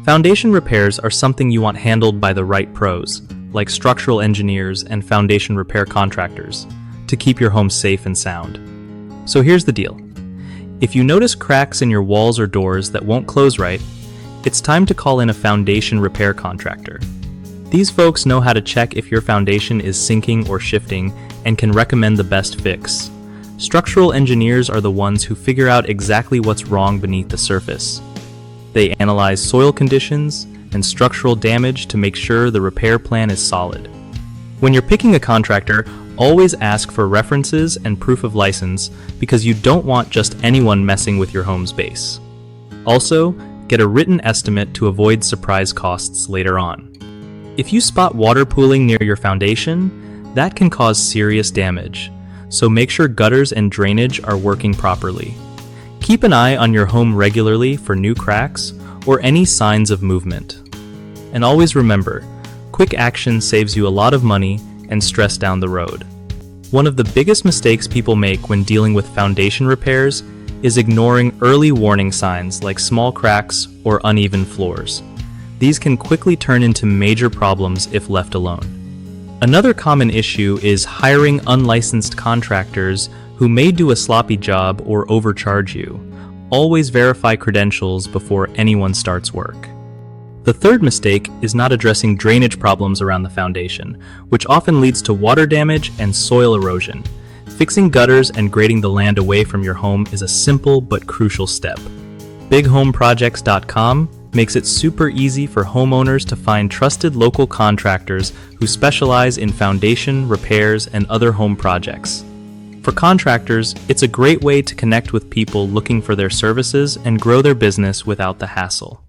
Foundation repairs are something you want handled by the right pros, like structural engineers and foundation repair contractors, to keep your home safe and sound. So here's the deal. If you notice cracks in your walls or doors that won't close right, it's time to call in a foundation repair contractor. These folks know how to check if your foundation is sinking or shifting and can recommend the best fix. Structural engineers are the ones who figure out exactly what's wrong beneath the surface. They analyze soil conditions and structural damage to make sure the repair plan is solid. When you're picking a contractor, always ask for references and proof of license because you don't want just anyone messing with your home's base. Also, get a written estimate to avoid surprise costs later on. If you spot water pooling near your foundation, that can cause serious damage, so make sure gutters and drainage are working properly. Keep an eye on your home regularly for new cracks or any signs of movement. And always remember, quick action saves you a lot of money and stress down the road. One of the biggest mistakes people make when dealing with foundation repairs is ignoring early warning signs like small cracks or uneven floors. These can quickly turn into major problems if left alone. Another common issue is hiring unlicensed contractors who may do a sloppy job or overcharge you. Always verify credentials before anyone starts work. The third mistake is not addressing drainage problems around the foundation, which often leads to water damage and soil erosion. Fixing gutters and grading the land away from your home is a simple but crucial step. BigHomeProjects.com makes it super easy for homeowners to find trusted local contractors who specialize in foundation, repairs, and other home projects. For contractors, it's a great way to connect with people looking for their services and grow their business without the hassle.